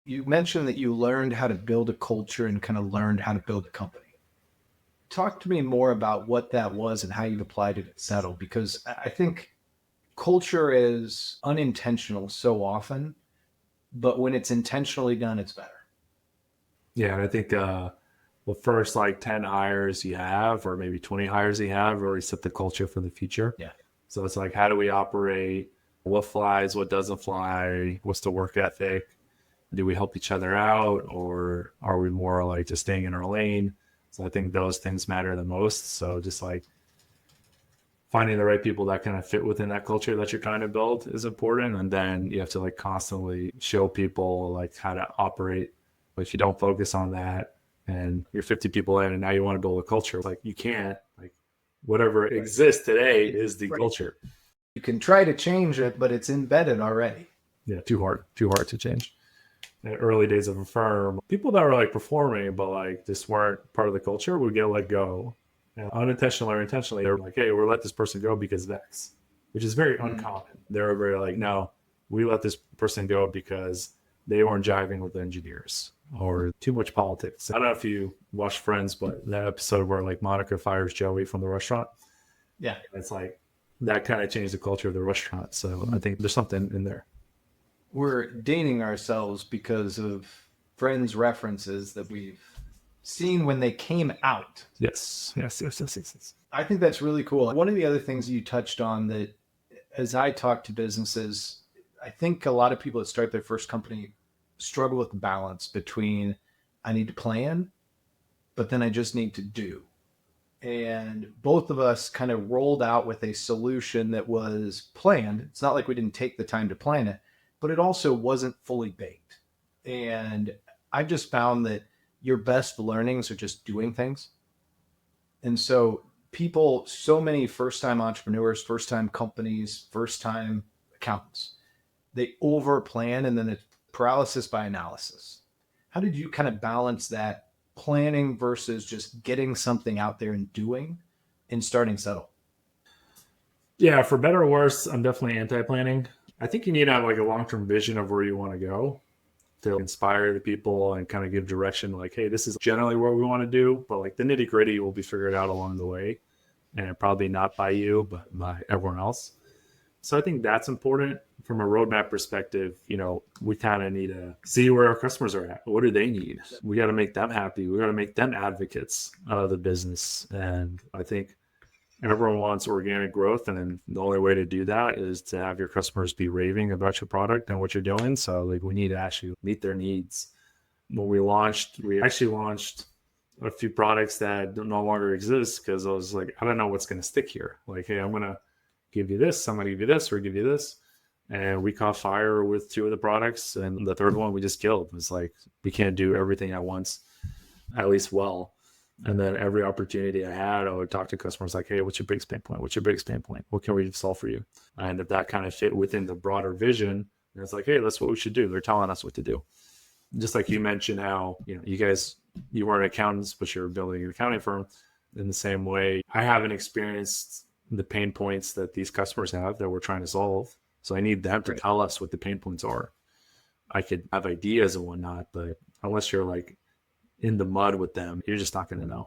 You mentioned that you learned how to build a culture and kind of learned how to build a company. Talk to me more about what that was and how you've applied it at Settle, because I think culture is unintentional so often, but when it's intentionally done, it's better. Yeah, and I think the first like 10 hires you have, or maybe 20 hires you have, really set the culture for the future. Yeah. So it's like, how do we operate? What flies? What doesn't fly? What's the work ethic? Do we help each other out, or are we more like just staying in our lane? So I think those things matter the most. So just like finding the right people that kind of fit within that culture that you're trying to build is important. And then you have to like constantly show people like how to operate. But if you don't focus on that and you're 50 people in and now you want to build a culture, like you can't, like whatever Right. exists today is the Right. culture. You can try to change it, but it's embedded already. Yeah, too hard to change. In the early days of a firm, people that were like performing but like just weren't part of the culture would get let go. And unintentionally or intentionally, they were like, hey, we'll let this person go because of X, which is very Mm. uncommon. They were very like, no, we let this person go because they weren't jiving with the engineers or too much politics. I don't know if you watched Friends, but that episode where like Monica fires Joey from the restaurant, Yeah. it's like that kind of changed the culture of the restaurant. So I think there's something in there. We're dating ourselves because of friends' references that we've seen when they came out. Yes, yes, yes, yes, yes, yes. I think that's really cool. One of the other things you touched on that, as I talk to businesses, I think a lot of people that start their first company struggle with the balance between I need to plan, but then I just need to do. And both of us kind of rolled out with a solution that was planned. It's not like we didn't take the time to plan it, but it also wasn't fully baked. And I've just found that your best learnings are just doing things. And so people, so many first time entrepreneurs, first time companies, first time accountants, they over plan and then it's paralysis by analysis. How did you kind of balance that planning versus just getting something out there and doing and starting Settle? Yeah, for better or worse, I'm definitely anti-planning. I think you need to have like a long-term vision of where you want to go to inspire the people and kind of give direction. Like, hey, this is generally what we want to do, but like the nitty-gritty will be figured out along the way, and probably not by you, but by everyone else. So I think that's important from a roadmap perspective. We kind of need to see where our customers are at. What do they need? We got to make them happy. We got to make them advocates of the business. And I think everyone wants organic growth, and then the only way to do that is to have your customers be raving about your product and what you're doing. So like we need to actually meet their needs. When we actually launched a few products that no longer exist because I was like, I don't know what's going to stick here. Like, hey, I'm going to give you this, I'm going to give you this, or give you this. And we caught fire with two of the products, and the third one we just killed. It was like, we can't do everything at once, at least well. And then every opportunity I had, I would talk to customers like, hey, what's your biggest pain point? What's your biggest pain point? What can we solve for you? And if that kind of fit within the broader vision, and it's like, hey, that's what we should do. They're telling us what to do. Just like you mentioned how, you weren't accountants, but you're building an accounting firm. In the same way, I haven't experienced the pain points that these customers have that we're trying to solve. So I need them to Right. tell us what the pain points are. I could have ideas and whatnot, but unless you're like in the mud with them, you're just not going to know.